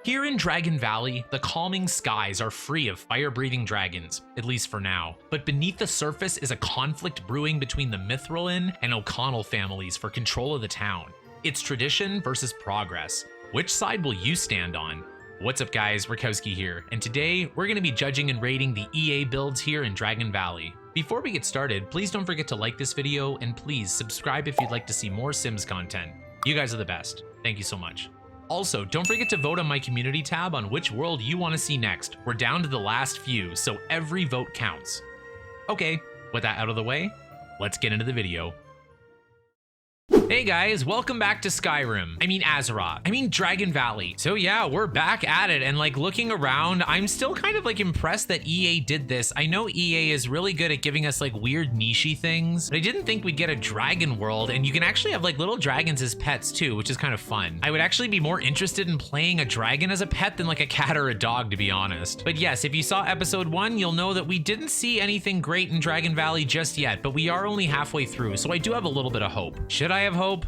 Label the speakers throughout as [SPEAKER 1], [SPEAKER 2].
[SPEAKER 1] Here in Dragon Valley, the calming skies are free of fire-breathing dragons, at least for now. But beneath the surface is a conflict brewing between the Mithralin and O'Connell families for control of the town. It's tradition versus progress. Which side will you stand on? What's up guys, Rakowski here, and today we're going to be judging and rating the EA builds here in Dragon Valley. Before we get started, please don't forget to like this video and please subscribe if you'd like to see more Sims content. You guys are the best. Thank you so much. Also, don't forget to vote on my community tab on which world you want to see next. We're down to the last few, so every vote counts. Okay, with that out of the way, let's get into the video. Hey guys, welcome back to Skyrim. Azeroth. Dragon Valley. So yeah, we're back at it, and like looking around, I'm still kind of like impressed that EA did this. I know EA is really good at giving us like weird nichey things, but I didn't think we'd get a dragon world, and you can actually have like little dragons as pets too, which is kind of fun. I would actually be more interested in playing a dragon as a pet than like a cat or a dog, to be honest. But yes, if you saw episode 1, you'll know that we didn't see anything great in Dragon Valley just yet, but we are only halfway through, so I do have a little bit of hope. Should I have hope?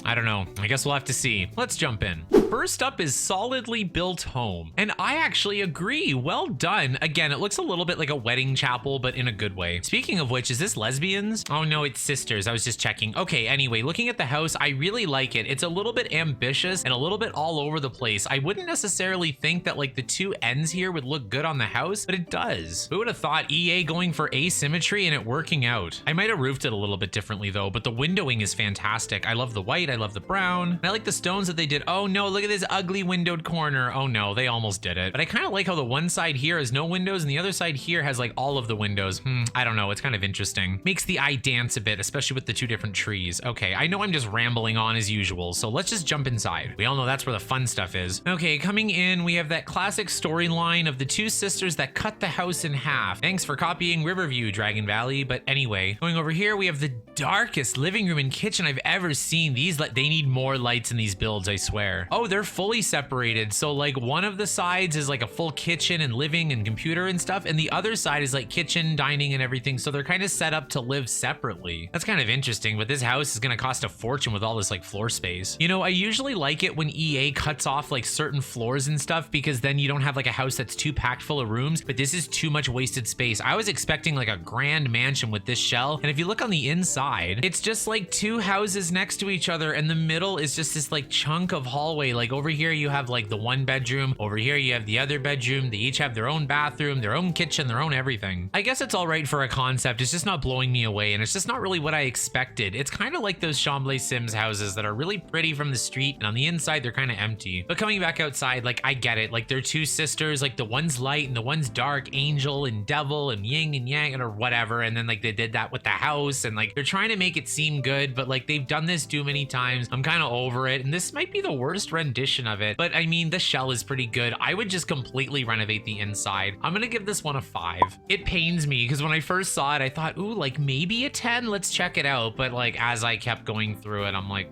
[SPEAKER 1] I don't know. I guess we'll have to see. Let's jump in. First up is solidly built home. And I actually agree. Well done. Again, it looks a little bit like a wedding chapel, but in a good way. Speaking of which, is this lesbians? Oh no, it's sisters. I was just checking. Okay, anyway, looking at the house, I really like it. It's a little bit ambitious and a little bit all over the place. I wouldn't necessarily think that like the two ends here would look good on the house, but it does. Who would have thought EA going for asymmetry and it working out? I might have roofed it a little bit differently though, but the windowing is fantastic. I love the white, I love the brown, and I like the stones that they did. Oh no, look at this ugly windowed corner. Oh no, they almost did it. But I kind of like how the one side here has no windows and the other side here has like all of the windows. I don't know, it's kind of interesting. Makes the eye dance a bit, especially with the two different trees. Okay, I know I'm just rambling on as usual, so let's just jump inside. We all know that's where the fun stuff is. Okay, coming in, we have that classic storyline of the two sisters that cut the house in half. Thanks for copying Riverview, Dragon Valley. But anyway, going over here, we have the darkest living room and kitchen I've ever seen. They need more lights in these builds, I swear. Oh, they're fully separated. So like one of the sides is like a full kitchen and living and computer and stuff, and the other side is like kitchen, dining, and everything. So they're kind of set up to live separately. That's kind of interesting, but this house is gonna cost a fortune with all this like floor space. You know, I usually like it when EA cuts off like certain floors and stuff, because then you don't have like a house that's too packed full of rooms, but this is too much wasted space. I was expecting like a grand mansion with this shell, and if you look on the inside, it's just like two houses next to each other, and the middle is just this like chunk of hallway. Like over here you have like the one bedroom, over here you have the other bedroom. They each have their own bathroom, their own kitchen, their own everything. I guess it's all right for a concept. It's just not blowing me away, and it's just not really what I expected. It's kind of like those Chambly Sims houses that are really pretty from the street, and on the inside they're kind of empty. But coming back outside, like I get it. Like they're two sisters, like the one's light and the one's dark, angel and devil and yin and yang or whatever, and then like they did that with the house, and like they're trying to make it seem good, but like they've done this too many times. I'm kind of over it, and this might be the worst rendition of it, but I mean the shell is pretty good. I would just completely renovate the inside. I'm gonna give this one a 5. It pains me because when I first saw it I thought, ooh, like maybe a 10, let's check it out, but like as I kept going through it, I'm like,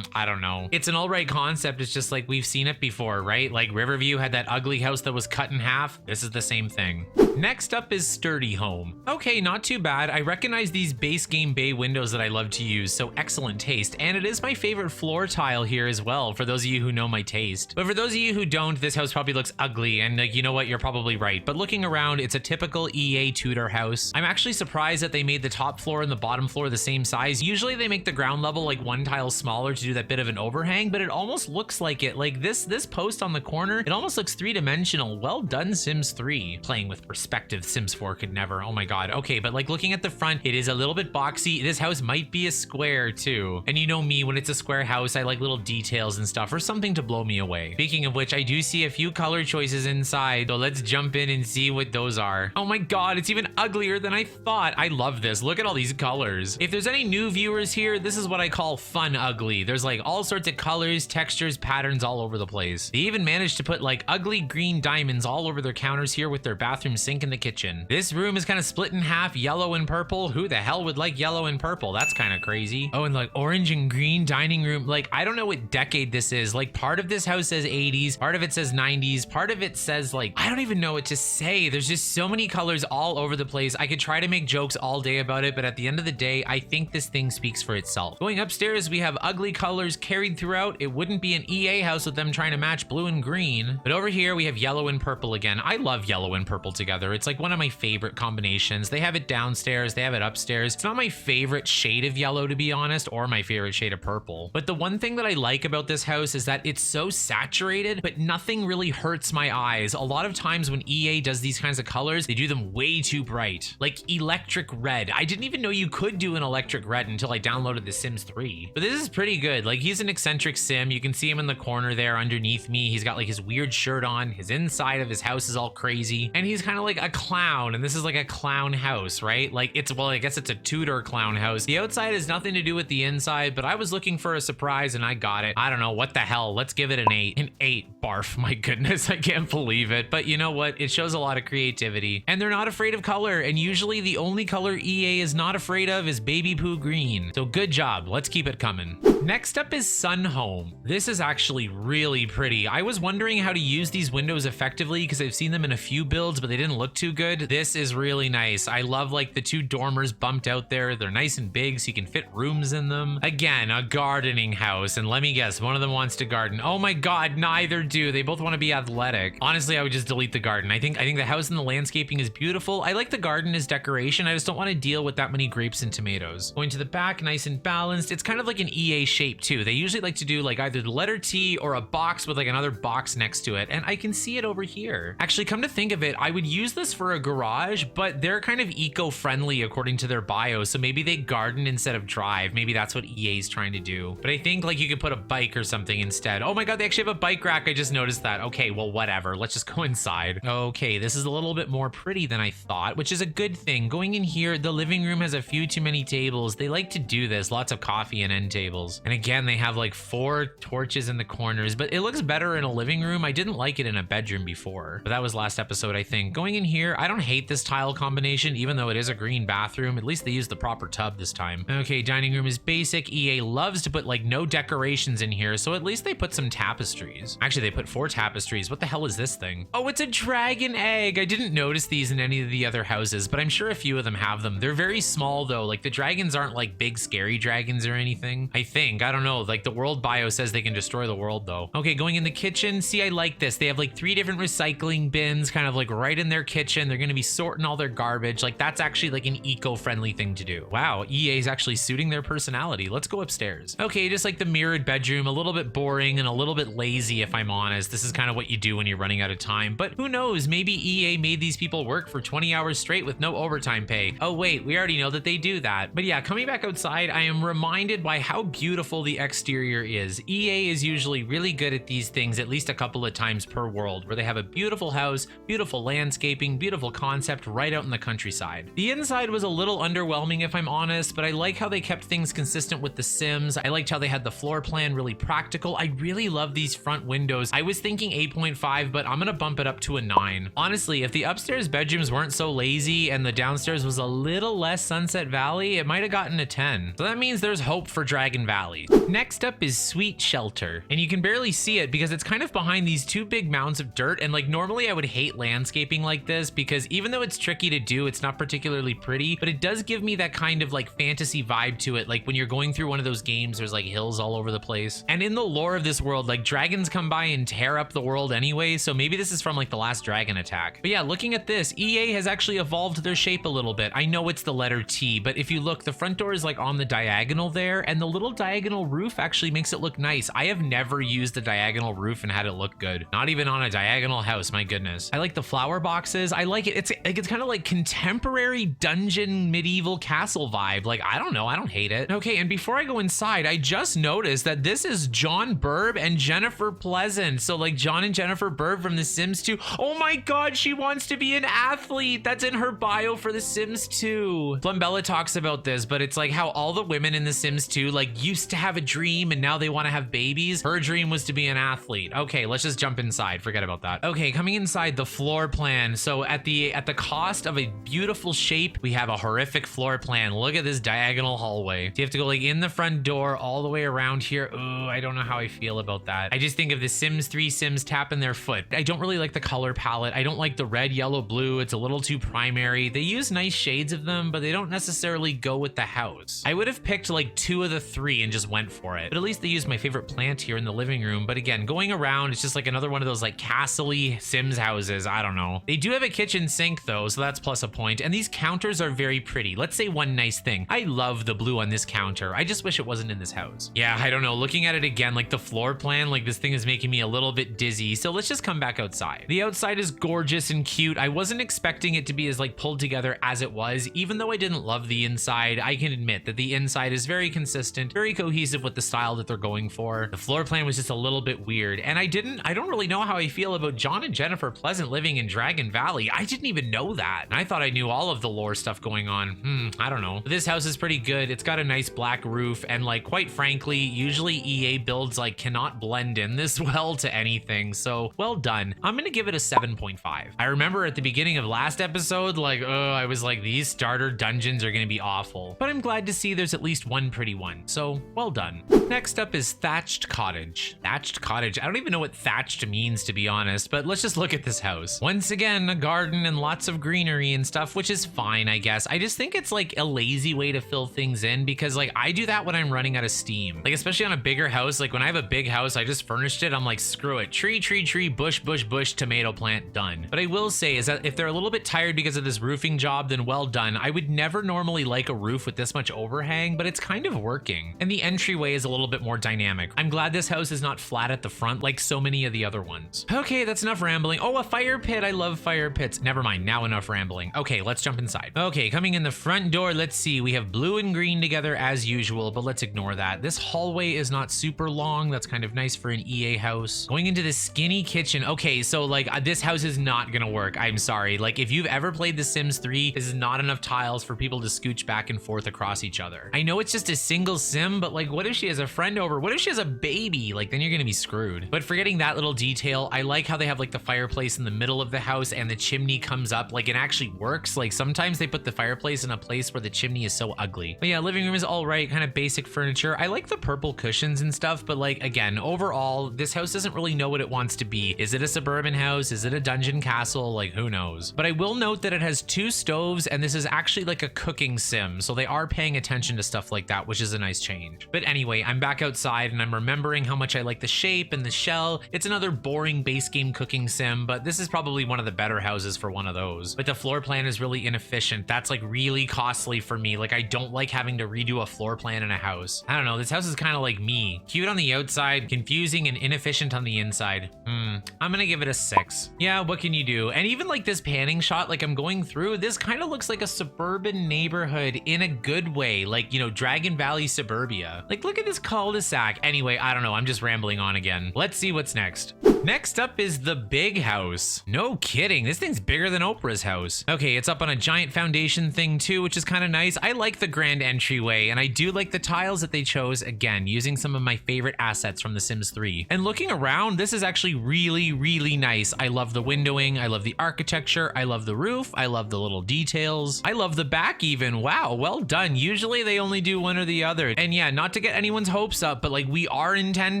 [SPEAKER 1] I don't know. It's an all right concept. It's just like we've seen it before, right? Like Riverview had that ugly house that was cut in half. This is the same thing. Next up is Sturdy Home. Okay, not too bad. I recognize these base game bay windows that I love to use, so excellent taste, and it is my favorite floor tile here as well, for those of you who know my taste. But for those of you who don't, this house probably looks ugly, and like, you know what, you're probably right. But looking around, it's a typical EA Tudor house. I'm actually surprised that they made the top floor and the bottom floor the same size. Usually they make the ground level like one tile smaller to do that bit of an overhang, but it almost looks like it. Like this post on the corner, it almost looks three-dimensional. Well done, Sims 3. Playing with perspective, Sims 4 could never. Oh my god. Okay, but like looking at the front, it is a little bit boxy. This house might be a square too. And you know me, when it's a square house, I like little details and stuff, or something to blow me away. Speaking of which, I do see a few color choices inside, so let's jump in and see what those are. Oh my god, it's even uglier than I thought. I love this. Look at all these colors. If there's any new viewers here, this is what I call fun ugly. There's like all sorts of colors, textures, patterns all over the place. They even managed to put like ugly green diamonds all over their counters here with their bathroom sink sink in the kitchen. This room is kind of split in half, yellow and purple. Who the hell would like yellow and purple? That's kind of crazy. Oh, and like orange and green dining room. Like, I don't know what decade this is. Like, part of this house says 80s, part of it says 90s, part of it says like, I don't even know what to say. There's just so many colors all over the place. I could try to make jokes all day about it, but at the end of the day, I think this thing speaks for itself. Going upstairs, we have ugly colors carried throughout. It wouldn't be an EA house with them trying to match blue and green. But over here, we have yellow and purple again. I love yellow and purple together. It's like one of my favorite combinations. They have it downstairs, they have it upstairs. It's not my favorite shade of yellow, to be honest, or my favorite shade of purple. But the one thing that I like about this house is that it's so saturated, but nothing really hurts my eyes. A lot of times when EA does these kinds of colors, they do them way too bright. Like electric red. I didn't even know you could do an electric red until I downloaded The Sims 3. But this is pretty good. Like, he's an eccentric sim. You can see him in the corner there underneath me. He's got like his weird shirt on. His inside of his house is all crazy. And he's kind of like a clown. And this is like a clown house, right? Like, it's, well, I guess it's a Tudor clown house. The outside has nothing to do with the inside, but I was looking for a surprise and I got it. I don't know, what the hell? Let's give it an 8. An 8, barf, my goodness, I can't believe it. But you know what? It shows a lot of creativity. And they're not afraid of color. And usually the only color EA is not afraid of is baby poo green. So good job. Let's keep it coming. Next up is Sun Home. This is actually really pretty. I was wondering how to use these windows effectively because I've seen them in a few builds, but they didn't look too good. This is really nice. I love like the two dormers bumped out there. They're nice and big so you can fit rooms in them. Again, a gardening house. And let me guess, one of them wants to garden. Oh my God, neither do. They both want to be athletic. Honestly, I would just delete the garden. I think the house and the landscaping is beautiful. I like the garden as decoration. I just don't want to deal with that many grapes and tomatoes. Going to the back, nice and balanced. It's kind of like an EA shape too. They usually like to do like either the letter T or a box with like another box next to it. And I can see it over here. Actually, come to think of it, I would use this for a garage, but they're kind of eco-friendly according to their bio. So maybe they garden instead of drive. Maybe that's what EA's trying to do. But I think like you could put a bike or something instead. Oh my God, they actually have a bike rack. I just noticed that. Okay, well, whatever. Let's just go inside. Okay, this is a little bit more pretty than I thought, which is a good thing. Going in here, the living room has a few too many tables. They like to do this, lots of coffee and end tables. And again, they have like 4 torches in the corners, but it looks better in a living room. I didn't like it in a bedroom before, but that was last episode, I think. Going in here, I don't hate this tile combination, even though it is a green bathroom. At least they used the proper tub this time. Okay, dining room is basic. EA loves to put like no decorations in here, so at least they put some tapestries. Actually, they put 4 tapestries. What the hell is this thing? Oh, it's a dragon egg. I didn't notice these in any of the other houses, but I'm sure a few of them have them. They're very small though. Like the dragons aren't like big scary dragons or anything. I think, I don't know. Like the world bio says they can destroy the world though. Okay, going in the kitchen. See, I like this. They have like 3 different recycling bins kind of like right in their kitchen. They're going to be sorting all their garbage. Like that's actually like an eco-friendly thing to do. Wow, EA is actually suiting their personality. Let's go upstairs. Okay, just like the mirrored bedroom, a little bit boring and a little bit lazy if I'm honest. This is kind of what you do when you're running out of time, but who knows? Maybe EA made these people work for 20 hours straight with no overtime pay. Oh wait, we already know that they do that. But yeah, coming back outside, I am reminded by how beautiful the exterior is. EA is usually really good at these things at least a couple of times per world, where they have a beautiful house, beautiful landscaping, beautiful concept right out in the countryside. The inside was a little underwhelming if I'm honest, but I like how they kept things consistent with The Sims. I liked how they had the floor plan really practical. I really love these front windows. I was thinking 8.5, but I'm gonna bump it up to a 9. Honestly, if the upstairs bedrooms weren't so lazy and the downstairs was a little less Sunset Valley, it might have gotten a 10. So that means there's hope for Dragon Valley. Next up is Sweet Shelter, and you can barely see it because it's kind of behind these 2 big mounds of dirt. And like normally I would hate landscaping like this because even though it's tricky to do, it's not particularly pretty, but it does give me that kind of like fantasy vibe to it. Like when you're going through one of those games, there's like hills all over the place. And in the lore of this world, like dragons come by and tear up the world anyway, so maybe this is from like the last dragon attack. But yeah, looking at this, EA has actually evolved their shape a little bit. I know it's the letter T, but if you look, the front door is like on the diagonal there, and the little diagonal roof actually makes it look nice. I have never used a diagonal roof and had it look good. Not even on a diagonal house, my goodness. I like the flower boxes. I like it. It's kind of like contemporary dungeon medieval castle vibe. Like, I don't know, I don't hate it. Okay, and before I go inside, I just noticed that this is John Burb and Jennifer Pleasant. So like John and Jennifer Burb from The Sims 2. Oh my God, she wants to be an athlete. That's in her bio for The Sims 2. Flumbella talks about this, but it's like how all the women in The Sims 2 like used to have a dream and now they want to have babies. Her dream was to be an athlete. Okay, let's just jump inside. Forget about that. Okay, coming inside, the floor plan. So at the cost of a beautiful shape, we have a horrific floor plan. Look at this diagonal hallway. So you have to go like in the front door all the way around here. Oh, I don't know how I feel about that. I just think of the Sims 3 Sims tapping their foot. I don't really like the color palette. I don't like the red, yellow, blue. It's a little too primary. They use nice shades of them, but they don't necessarily go with the house. I would have picked like 2 of the 3 and just went for it. But at least they used my favorite plant here in the living room. But again, going around, it's just like another one of those like castle-y Sims houses. I don't know. They do have a kitchen sink though, so that's plus a point. And these counters are very pretty. Let's say one nice thing. I love the blue on this counter. I just wish it wasn't in this house. Yeah, I don't know. Looking at it again, like the floor plan, like this thing is making me a little bit dizzy. So let's just come back outside. The outside is gorgeous and cute. I wasn't expecting it to be as like pulled together as it was. Even though I didn't love the inside, I can admit that the inside is very consistent, very cohesive with the style that they're going for. The floor plan was just a little bit weird. And I don't really know how I feel about John and Jennifer Pleasant living in Dragon Valley. I didn't even know that. I thought I knew all of the lore stuff going on. I don't know. But this house is pretty good. It's got a nice black roof, and like quite frankly, usually EA builds like cannot blend in this well to anything. So well done. I'm gonna give it a 7.5. I remember at the beginning of last episode, like, oh, I was like, these starter dungeons are gonna be awful. But I'm glad to see there's at least one pretty one. So well done. Next up is Thatched Cottage. Thatched Cottage. I don't even know what thatched means, to be honest, but let's just look at this house. Once again, a garden and lots of greenery and stuff, which is fine, I guess. I just think it's like a lazy way to fill things in, because like I do that when I'm running out of steam. Like especially on a bigger house, like when I have a big house, I just furnished it. I'm like, screw it. Tree, tree, tree, bush, bush, bush, tomato plant, done. But I will say is that if they're a little bit tired because of this roofing job, then well done. I would never normally like a roof with this much overhang, but it's kind of working. And the entryway is a little bit more dynamic. I'm glad this house is not flat at the front like so many of the other ones. Okay, that's enough rambling. Oh, a fire pit. I love fire pits. Never mind. Now enough rambling. Okay, let's jump inside. Okay, coming in the front door, let's see. We have blue and green together as usual, but let's ignore that. This hallway is not super long. That's kind of nice for an EA house. Going into the skinny kitchen. Okay, so like this house is not gonna work. I'm sorry. Like if you've ever played The Sims 3, this is not enough tiles for people to scooch back and forth across each other. I know it's just a single sim, but like what if she has a friend over? What if she has a baby? Like then you're gonna be screwed. But forgetting that little detail, I like how they have like the fireplace in the middle of the house and the chimney comes up. Like it actually works. Like sometimes they put the fireplace in a place where the chimney is so ugly. But yeah, living room is all right, kind of basic furniture. I like the purple cushions and stuff, but like again, overall, this house doesn't really know what it wants to be. Is it a suburban house? Is it a dungeon castle? Like who knows? But I will note that it has 2 stoves and this is actually like a cooking sim. So they are paying attention to stuff like that, which is a nice change. But anyway, I'm back outside and I'm remembering how much I like the shape and the shell. It's another boring base game cooking sim, but this is probably one of the better houses for one of those. But the floor plan is really inefficient. That's like really costly for me. Like I don't like having to redo a floor plan in a house. I don't know. This house is kind of like me. Cute on the outside, confusing and inefficient on the inside. I'm gonna give it a 6. Yeah, what can you do? And even like this panning shot, like I'm going through, this kind of looks like a suburban neighborhood in a good way. Like, you know, Dragon Valley suburbia. Like look at this cul-de-sac. Anyway, I don't know. I'm just rambling on again. Let's see what's next. Next up is the big house. No kidding. This thing's bigger than Oprah's house. Okay, it's up on a giant foundation thing too, which is kind of nice. I like the grand entryway and I do like the tiles that they chose, again, using some of my favorite assets from The Sims 3. And looking around, this is actually really, really nice. I love the windowing. I love the architecture. I love the roof. I love the little details. I love the back even. Wow, well done. Usually they only do one or the other. And yeah, not to get anyone's hopes up, but like we are in 10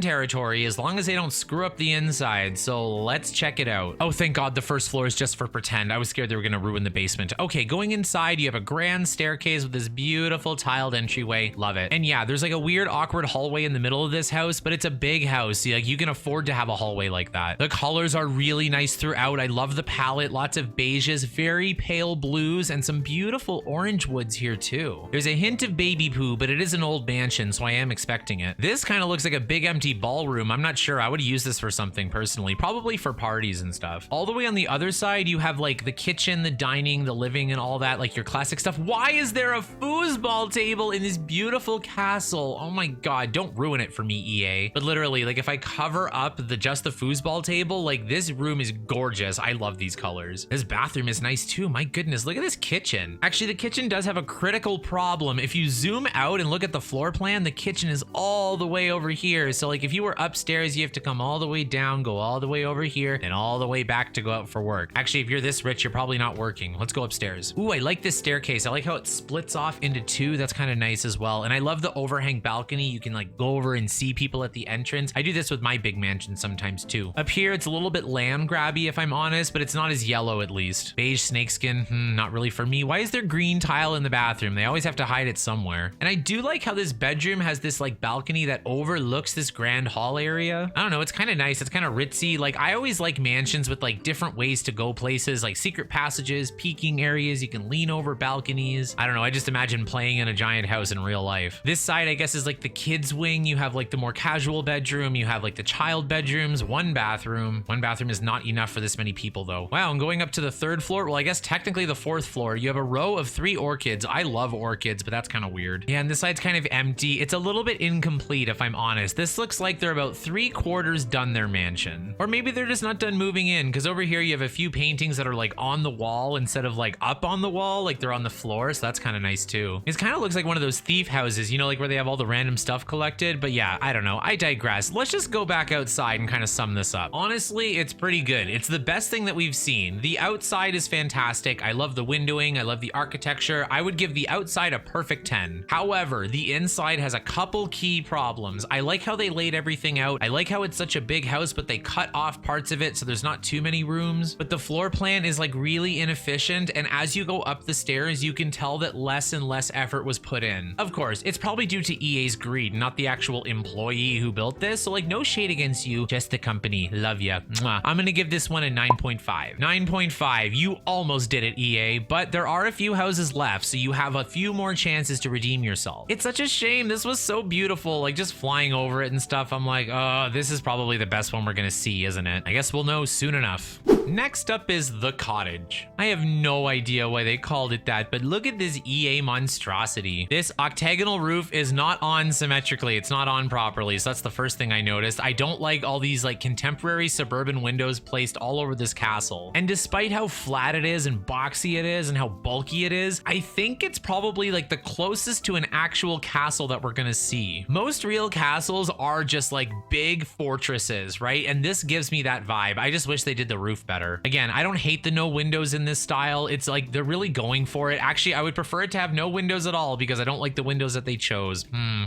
[SPEAKER 1] territory as long as they don't screw up the inside. So let's check it out. Oh, thank God the first floor is just for pretend. I was scared they were gonna ruin the basement. Okay, going inside, you have a grand staircase with this beautiful tiled entryway. Love it. And yeah, there's like a weird awkward hallway in the middle of this house, but it's a big house. Like you can afford to have a hallway like that. The colors are really nice throughout. I love the palette. Lots of beiges, very pale blues, and some beautiful orange woods here too. There's a hint of baby poo, but it is an old mansion, so I am expecting it. This kind of looks like a big empty ballroom. I'm not sure. I would use this for something personally, probably for parties and stuff. All the way on the other side, you have like the kitchen, the dining, the living, and all that, like your classic stuff. Why is there a foosball table in this beautiful castle? Oh my God, don't ruin it for me, EA. But literally, like if I cover up just the foosball table, like this room is gorgeous. I love these colors. This bathroom is nice too. My goodness, look at this kitchen. Actually, the kitchen does have a critical problem. If you zoom out and look at the floor plan, the kitchen is all the way over here. So like if you were upstairs, you have to come all the way down, go all the way over here, and all the way back to go out for work. Actually, if you're this rich, you're probably not working. Let's go upstairs. Ooh, I like this staircase. I like how it splits off into two. That's kind of nice as well. And I love the overhang balcony. You can like go over and see people at the entrance. I do this with my big mansion sometimes too. Up here, it's a little bit land grabby if I'm honest, but it's not as yellow at least. Beige snakeskin, not really for me. Why is there green tile in the bathroom? They always have to hide it somewhere. And I do like how this bedroom has this like balcony that overlooks this grand hall area. I don't know, it's kind of nice. It's kind of ritzy. Like I always like mansions with like different ways to go places, like secret passages, peeking areas. You can lean over balconies. I don't know. I just imagine playing in a giant house in real life. This side, I guess, is like the kids wing. You have like the more casual bedroom. You have like the child bedrooms, one bathroom. One bathroom is not enough for this many people though. Wow, and going up to the third floor, well, I guess technically the fourth floor, you have a row of 3 orchids. I love orchids, but that's kind of weird. Yeah, and this side's kind of empty. It's a little bit incomplete if I'm honest. This looks like they're about 3/4 done their mansion. Or maybe they're just not done moving in, because over here you have a few paintings that are like on the wall instead of like up on the wall, like they're on the floor, so that's kind of nice too. It kind of looks like one of those thief houses, you know, like where they have all the random stuff collected. But yeah, I don't know, I digress. Let's just go back outside and kind of sum this up. Honestly, it's pretty good. It's the best thing that we've seen. The outside is fantastic. I love the windowing. I love the architecture. I would give the outside a perfect 10. However, the inside has a couple key problems. I like how they laid everything out. I like how it's such a big house, but they cut off parts of it so there's not too many rooms. But the floor plan is like really inefficient, and as you go up the stairs, you can tell that less and less effort was put in. Of course, it's probably due to EA's greed, not the actual employee who built this, so like no shade against you, just the company. Love ya. Mwah. I'm gonna give this one a 9.5. 9.5. You almost did it, EA, but there are a few houses left, so you have a few more chances to redeem yourself. It's such a shame. This was so beautiful, like just flying over it and stuff. I'm like, oh, this is probably the best one we're gonna see, isn't it? I guess we'll know soon enough. Next up is the cottage. I have no idea why they called it that, but look at this EA monstrosity. This octagonal roof is not on symmetrically. It's not on properly, so that's the first thing I noticed. I don't like all these like contemporary suburban windows placed all over this castle. And despite how flat it is and boxy it is and how bulky it is, I think it's probably like the closest to an actual castle that we're gonna see. Most real castles are just like big fortresses, right? And this gives me that vibe. I just wish they did the roof better. Again, I don't hate the no windows in this style. It's like they're really going for it. Actually, I would prefer it to have no windows at all because I don't like the windows that they chose.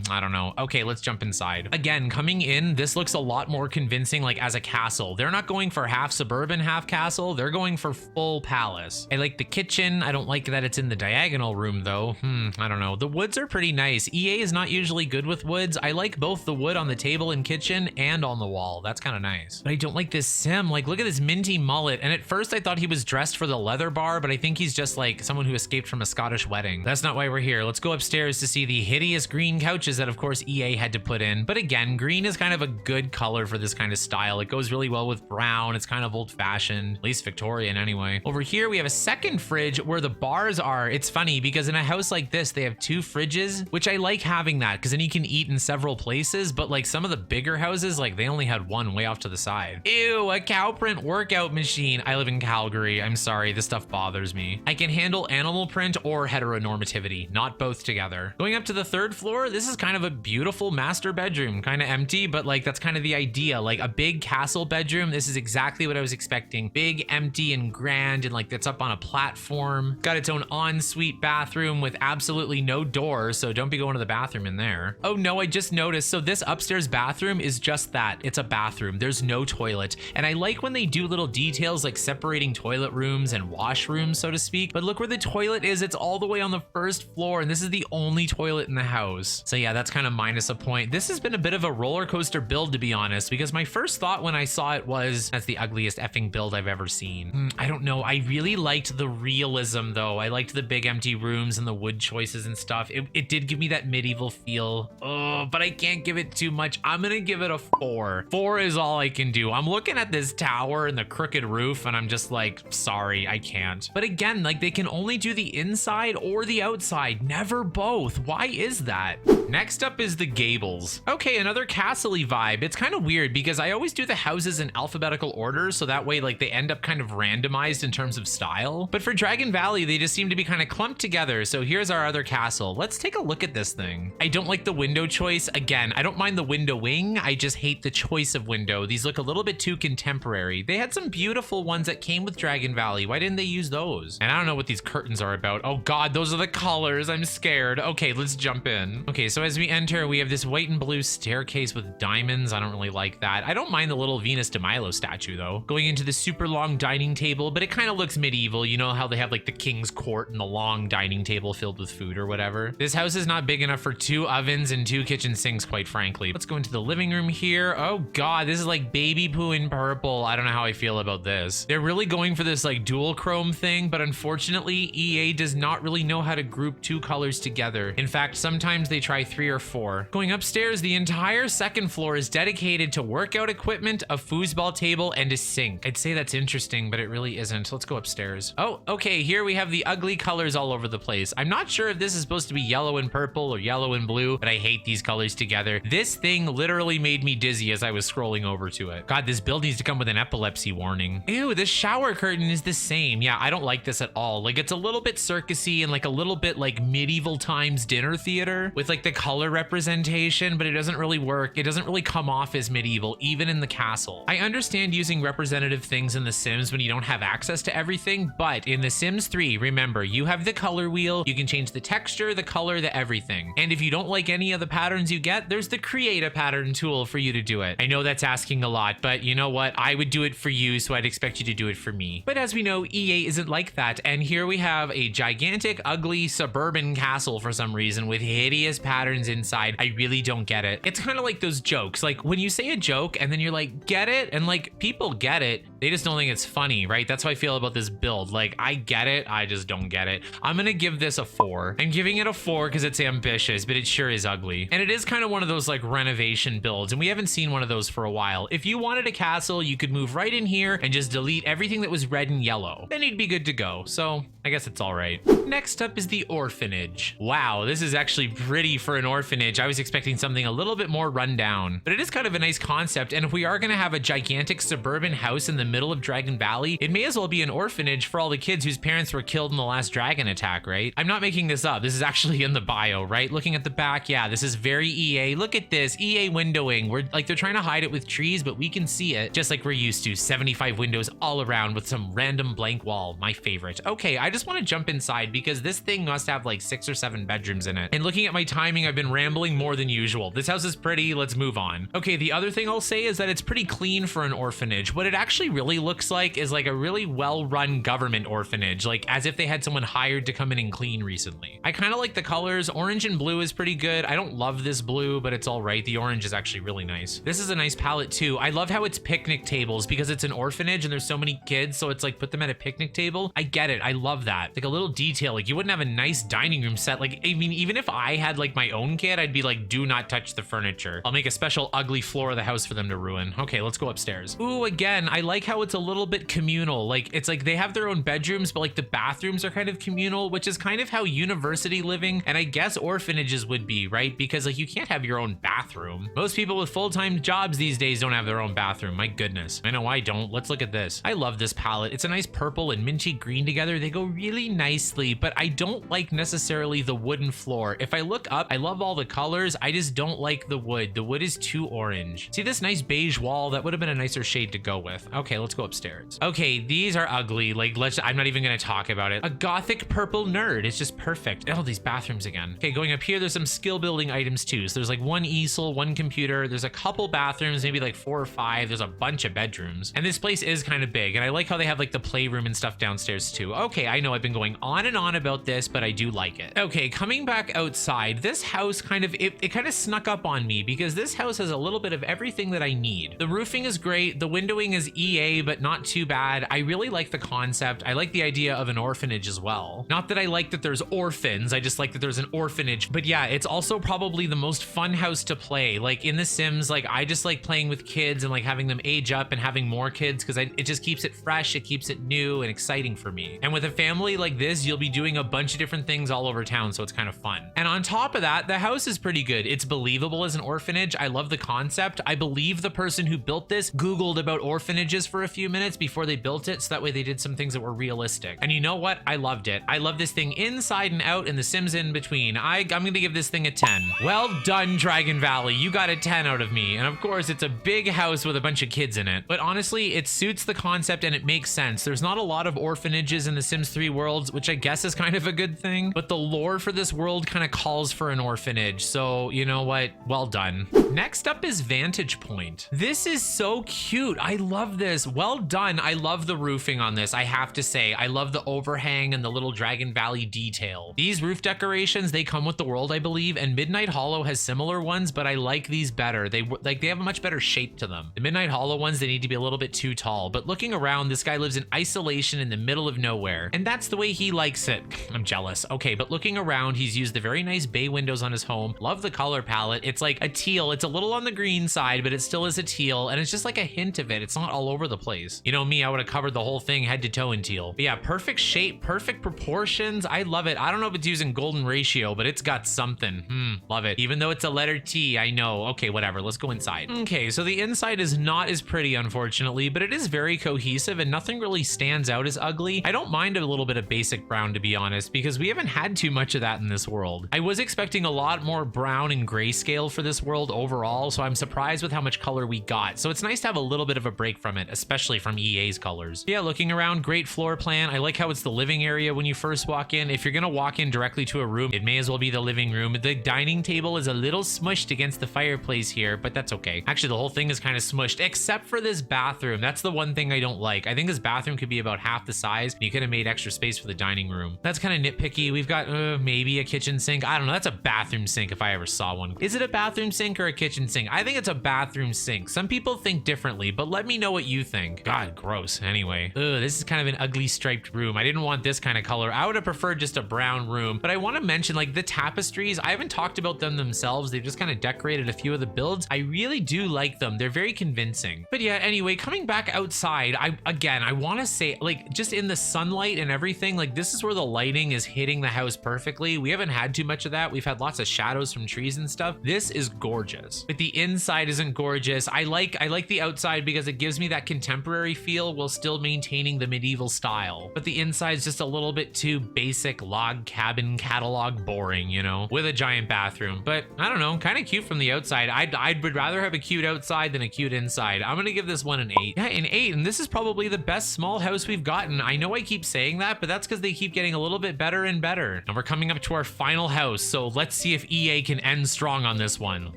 [SPEAKER 1] I don't know. Okay, let's jump inside. Again, coming in, this looks a lot more convincing like as a castle. They're not going for half suburban, half castle. They're going for full palace. I like the kitchen. I don't like that it's in the diagonal room though. I don't know. The woods are pretty nice. EA is not usually good with woods. I like both the wood on the table and kitchen and on the wall. That's kind of nice. But I don't like this sim. Like, look at this minty mullet. And at first I thought he was dressed for the leather bar, but I think he's just like someone who escaped from a Scottish wedding. That's not why we're here. Let's go upstairs to see the hideous green couches that of course EA had to put in. But again, green is kind of a good color for this kind of style. It goes really well with brown. It's kind of old fashioned, at least Victorian anyway. Over here, we have a second fridge where the bars are. It's funny because in a house like this, they have 2 fridges, which I like having that because then you can eat in several places. But like some of the bigger houses, like they only had one way off to the side. Ew, a cow print workout machine. I live in Calgary. I'm sorry, this stuff bothers me. I can handle animal print or heteronormativity, not both together. Going up to the 3rd floor, this is kind of a beautiful master bedroom, kind of empty, but like that's kind of the idea, like a big castle bedroom. This is exactly what I was expecting. Big, empty, and grand, and like it's up on a platform. Got its own ensuite bathroom with absolutely no door, so don't be going to the bathroom in there. Oh no, I just noticed. So this upstairs bathroom is just that. It's a bathroom. There's no toilet. And I like when they do little details like separating toilet rooms and washrooms, so to speak. But look where the toilet is. It's all the way on the 1st floor, and this is the only toilet in the house. So yeah, that's kind of minus a point. This has been a bit of a roller coaster build, to be honest, because my first thought when I saw it was, that's the ugliest effing build I've ever seen. I don't know. I really liked the realism though. I liked the big empty rooms and the wood choices and stuff. It did give me that medieval feel. Oh, but I can't give it too much. I'm gonna give it a 4. 4 is all I can do. I'm looking at this tower and the crooked roof and I'm just like, sorry, I can't. But again, like they can only do the inside or the outside, never both. Why is that? Next up is the Gables. Okay, another castle-y vibe. It's kind of weird because I always do the houses in alphabetical order, so that way like they end up kind of randomized in terms of style. But for Dragon Valley, they just seem to be kind of clumped together. So here's our other castle. Let's take a look at this thing. I don't like the window choice. Again, I don't mind the window wing. I just hate the choice of window. These look a little bit too contemporary. They had some beautiful ones that came with Dragon Valley. Why didn't they use those? And I don't know what these curtains are about. Oh God, those are the colors. I'm scared. Okay, let's jump in. Okay, so as we enter, we have this white and blue staircase with diamonds. I don't really like that. I don't mind the little Venus de Milo statue though. Going into the super long dining table, but it kind of looks medieval. You know how they have like the king's court and the long dining table filled with food or whatever. This house is not big enough for 2 ovens and 2 kitchen sinks, quite frankly. Let's go into the living room here. Oh God, this is like baby poo in purple. I don't know how I feel about this. They're really going for this like dual chrome thing, but unfortunately EA does not really know how to group 2 colors together. In fact, sometimes they try 3 or 4. Going upstairs, the entire second floor is dedicated to workout equipment, a foosball table, and a sink. I'd say that's interesting, but it really isn't. Let's go upstairs. Oh, okay, here we have the ugly colors all over the place. I'm not sure if this is supposed to be yellow and purple or yellow and blue, but I hate these colors together. This thing literally made me dizzy as I was scrolling over to it. God, this build needs to come with an epilepsy warning. Ew, this shower curtain is the same. Yeah, I don't like this at all. Like, it's a little bit circusy and like a little bit like medieval times dinner theater with like the color representation, but it doesn't really work. It doesn't really come off as medieval, even in the castle. I understand using representative things in The Sims when you don't have access to everything, but in The Sims 3, remember, you have the color wheel. You can change the texture, the color, the everything. And if you don't like any of the patterns you get, there's the create a pattern tool for you to do it. I know that's asking a lot, but you know what? I would do it for you, so I'd expect you to do it for me. But as we know, EA isn't like that. And here we have a gigantic, ugly suburban castle for some reason with hideous patterns inside. I really don't get it. It's kind of like those jokes. Like when you say a joke and then you're like, get it? And like people get it. They just don't think it's funny, right? That's how I feel about this build. Like I get it. I just don't get it. I'm going to give this a 4. I'm giving it a 4 because it's ambitious, but it sure is ugly. And it is kind of one of those like renovation builds. And we haven't seen one of those for a while. If you wanted a castle, you could move right in here and just delete everything that was red and yellow. Then you'd be good to go. So I guess it's all right. Next up is the orphanage. Wow, this is actually pretty for an orphanage. I was expecting something a little bit more run down, but it is kind of a nice concept. And if we are going to have a gigantic suburban house in the middle of Dragon Valley, it may as well be an orphanage for all the kids whose parents were killed in the last dragon attack, right? I'm not making this up. This is actually in the bio, right? Looking at the back, yeah, this is very EA. Look at this, EA windowing. We're like, they're trying to hide it with trees, but we can see it just like we're used to. 75 windows all around with some random blank wall. My favorite. Okay, I just want to jump inside because this thing must have like 6 or 7 bedrooms in it. And looking at my timing, I've been rambling more than usual. This house is pretty. Let's move on. Okay, the other thing I'll say is that it's pretty clean for an orphanage. What it actually really looks like is like a really well-run government orphanage, like as if they had someone hired to come in and clean recently. I kind of like the colors. Orange and blue is pretty good. I don't love this blue, but it's all right. The orange is actually really nice. This is a nice palette too. I love how it's picnic tables because it's an orphanage and there's so many kids, so it's like put them at a picnic table. I get it. I love that. Like a little detail. Like you wouldn't have a nice dining room set. Like, I mean, even if I had like my own kid, I'd be like, do not touch the furniture. I'll make a special ugly floor of the house for them to ruin. Okay, let's go upstairs. Ooh, again, I like how it's a little bit communal. Like it's like they have their own bedrooms, but like the bathrooms are kind of communal, which is kind of how university living and I guess orphanages would be, right? Because like you can't have your own bathroom. Most people with full-time jobs these days don't have their own bathroom. My goodness. I know I don't. Let's look at this. I love this palette. It's a nice purple and minty green together. They go really nicely, but I don't like necessarily the wooden floor. If I look up, I love all the colors. I just don't like the wood. The wood is too orange. See this nice beige wall? That would have been a nicer shade to go with. Okay, let's go upstairs. Okay, these are ugly. Like I'm not even gonna talk about it. A gothic purple nerd. It's just perfect. Oh, these bathrooms again. Okay, going up here, there's some skill building items too. So there's like one easel, one computer. There's a couple bathrooms, maybe like 4 or 5. There's a bunch of bedrooms. And this place is kind of big. And I like how they have like the playroom and stuff downstairs too. Okay, I know I've been going on and on about this, but I do like it. Okay, coming back outside, this house kind of, it kind of snuck up on me because this house has a little bit of everything that I need. The roofing is great. The windowing is EA, but not too bad. I really like the concept. I like the idea of an orphanage as well. Not that I like that there's orphans. I just like that there's an orphanage. But yeah, it's also probably the most fun house to play. Like in The Sims, like I just like playing with kids and like having them age up and having more kids because it just keeps it fresh. It keeps it new and exciting for me. And with a family family like this, you'll be doing a bunch of different things all over town, so it's kind of fun. And on top of that, the house is pretty good. It's believable as an orphanage. I love the concept. I believe the person who built this Googled about orphanages for a few minutes before they built it, so that way they did some things that were realistic. And you know what? I loved it. I love this thing inside and out and the Sims in between. I'm gonna give this thing a 10. Well done, Dragon Valley. You got a 10 out of me. And of course, it's a big house with a bunch of kids in it. But honestly, it suits the concept and it makes sense. There's not a lot of orphanages in the Sims 3 worlds, which I guess is kind of a good thing. But the lore for this world kind of calls for an orphanage. So you know what? Well done. Next up is Vantage Point. This is so cute. I love this. Well done. I love the roofing on this. I have to say, I love the overhang and the little Dragon Valley detail. These roof decorations, they come with the world, I believe, and Midnight Hollow has similar ones, but I like these better. They have a much better shape to them. The Midnight Hollow ones, they need to be a little bit too tall, but looking around, this guy lives in isolation in the middle of nowhere, and that's the way he likes it. I'm jealous. Okay, but looking around, he's used the very nice bay windows on his home. Love the color palette. It's like a teal. It's a little on the green side, but it still is a teal, and it's just like a hint of it. It's not all over the place. You know me, I would have covered the whole thing head to toe in teal. But yeah, perfect shape, perfect proportions. I love it. I don't know if it's using golden ratio, but it's got something. Love it. Even though it's a letter T, I know. Okay, whatever. Let's go inside. Okay, so the inside is not as pretty, unfortunately, but it is very cohesive and nothing really stands out as ugly. I don't mind a little bit of basic brown, to be honest, because we haven't had too much of that in this world. I was expecting a lot more brown and grayscale for this world overall, so I'm surprised with how much color we got. So it's nice to have a little bit of a break from it, especially from EA's colors. Yeah, looking around, great floor plan. I like how it's the living area when you first walk in. If you're gonna walk in directly to a room, it may as well be the living room. The dining table is a little smushed against the fireplace here, but that's okay. Actually, the whole thing is kind of smushed, except for this bathroom. That's the one thing I don't like. I think this bathroom could be about half the size. You could have made extra space for the dining room. That's kind of nitpicky. We've got maybe a kitchen sink. I don't know. That's a bathroom sink if I ever saw one. Is it a bathroom sink or a kitchen sink? I think it's a bathroom sink. Some people think differently, but let me know what you think. God, gross. Anyway, this is kind of an ugly striped room. I didn't want this kind of color. I would have preferred just a brown room, but I want to mention like the tapestries. I haven't talked about them themselves. They've just kind of decorated a few of the builds. I really do like them. They're very convincing. But yeah, anyway, coming back outside, I want to say, like, just in the sunlight and everything, like this is where the lighting is hitting the house perfectly. We haven't had too much of that. We've had lots of shadows from trees and stuff. This is gorgeous, but the inside isn't gorgeous. I like the outside because it gives me that contemporary feel while still maintaining the medieval style. But the inside's just a little bit too basic log cabin catalog boring, you know, with a giant bathroom. But I don't know, kind of cute from the outside. I would rather have a cute outside than a cute inside. I'm gonna give this one an 8. Yeah, an 8, and this is probably the best small house we've gotten. I know I keep saying that, but that's because they keep getting a little bit better and better. And we're coming up to our final house, so let's see if EA can end strong on this one.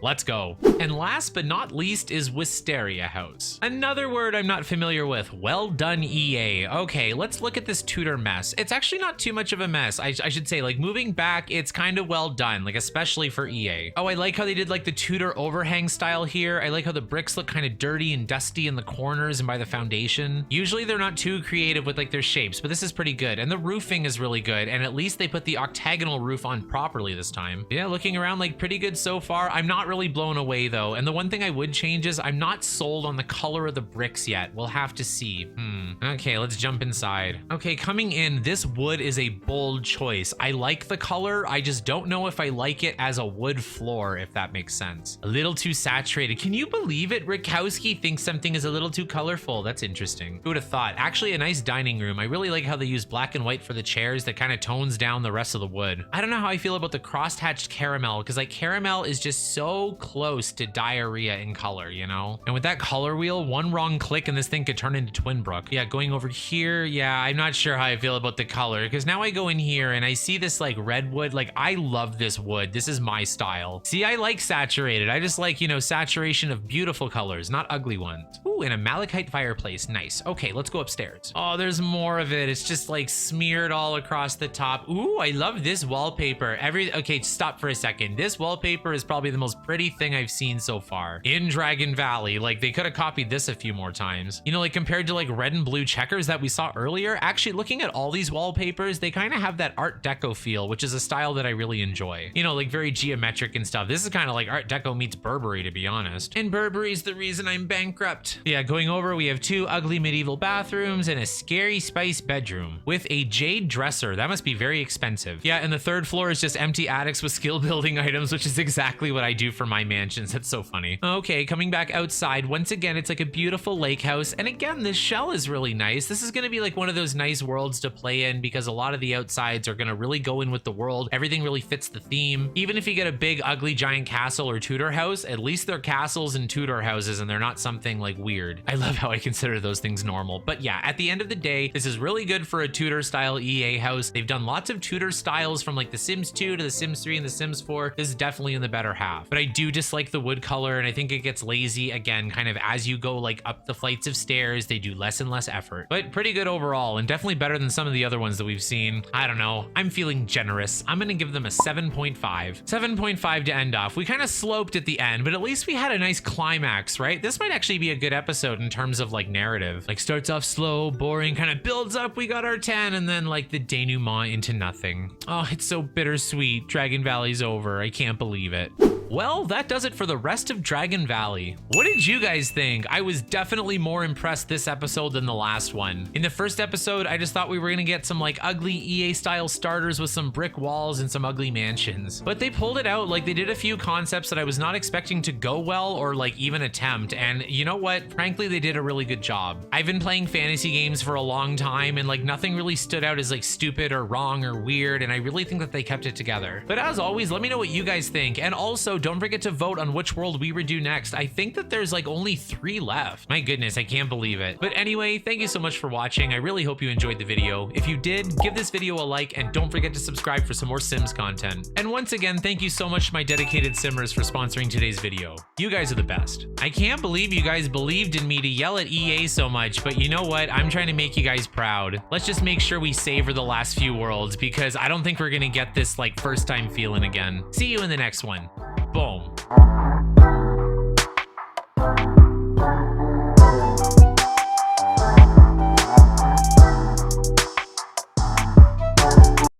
[SPEAKER 1] Let's go. And last but not least is Wisteria House. Another word I'm not familiar with. Well done, EA. Okay, let's look at this Tudor mess. It's actually not too much of a mess. I should say, like, moving back, it's kind of well done, like, especially for EA. Oh, I like how they did like the Tudor overhang style here. I like how the bricks look kind of dirty and dusty in the corners and by the foundation. Usually they're not too creative with like their shapes, but this is pretty good. And the roofing is really good. And at least they put the octagonal roof on properly this time. Yeah, looking around, like, pretty good so far. I'm not really blown away though. And the one thing I would change is I'm not sold on the color of the bricks yet. We'll have to see. Okay, let's jump inside. Okay, coming in, this wood is a bold choice. I like the color. I just don't know if I like it as a wood floor, if that makes sense. A little too saturated. Can you believe it? Rikowski thinks something is a little too colorful. That's interesting. Who would have thought? Actually, a nice dining room. I really like how they use black and white for the chairs. That kind of tones down the rest of the wood. I don't know how I feel about the cross-hatched caramel, because like caramel is just so close to diarrhea in color, you know? And with that color wheel, one wrong click and this thing could turn into Twinbrook. Yeah, going over here, yeah, I'm not sure how I feel about the color, because now I go in here and I see this like redwood. Like, I love this wood. This is my style. See, I like saturated. I just like, you know, saturation of beautiful colors, not ugly ones. Ooh, and a malachite fireplace. Nice. Okay, let's go upstairs. Oh, there's more of it. It's just like smeared all across the top. Ooh, I love this wallpaper. Okay, stop for a second. This wallpaper is probably the most pretty thing I've seen so far in Dragon Valley. Like, they could have copied this a few more times. You know, like compared to like red and blue checkers that we saw earlier, actually looking at all these wallpapers, they kind of have that Art Deco feel, which is a style that I really enjoy. You know, like very geometric and stuff. This is kind of like Art Deco meets Burberry, to be honest. And Burberry's the reason I'm bankrupt. Yeah, going over, we have 2 ugly medieval bathrooms and a scary spice bedroom with a jade dresser. That must be very expensive. Yeah, and the 3rd floor is just empty attics with skill building items, which is exactly what I do for my mansions. That's so funny. Okay, coming back outside, once again, it's like a beautiful lake house. And again, this shell is really nice. This is going to be like one of those nice worlds to play in because a lot of the outsides are going to really go in with the world. Everything really fits the theme. Even if you get a big, ugly, giant castle or Tudor house, at least they're castles and Tudor houses and they're not something like weird. I love how I consider those things normal. But yeah, at the end of the day, this is really good for a Tudor style EA house. They've done lots of Tudor styles from like The Sims 2 to The Sims 3 and The Sims 4. This is definitely in the better half. But I do dislike the wood color and I think it gets lazy again, kind of as you go like up the flights of stairs, they do less and less effort. But pretty good overall and definitely better than some of the other ones that we've seen. I don't know. I'm feeling generous. I'm gonna give them a 7.5. 7.5 to end off. We kind of sloped at the end, but at least we had a nice climax, right? This might actually be a good episode in terms of like narrative. Like starts off slow, boring, kind of builds up, we got our 10, and then like the denouement into nothing. Oh, it's so bittersweet. Dragon Valley's over. I can't believe it. Well, that does it for the rest of Dragon Valley. What did you guys think? I was definitely more impressed this episode than the last one. In the first episode, I just thought we were gonna get some like ugly EA style starters with some brick walls and some ugly mansions. But they pulled it out. Like they did a few concepts that I was not expecting to go well or like even attempt. And you know what? Frankly, they did a really good job. I've been playing fantasy games for a long time and like nothing really stood out as like stupid or wrong or weird. And I really think that they kept it together. But as always, let me know what you guys think. And also don't forget to vote on which world we redo next. I think that there's like only 3 left. My goodness, I can't believe it. But anyway, thank you so much for watching. I really hope you enjoyed the video. If you did, give this video a like and don't forget to subscribe for some more Sims content. And once again, thank you so much to my dedicated Simmers for sponsoring today's video. You guys are the best. I can't believe you guys believed in me to yell at EA so much, but you know what? I'm trying to make you guys proud. Let's just make sure we savor the last few worlds because I don't think we're gonna get this like first time feeling again. See you in the next one. Boom.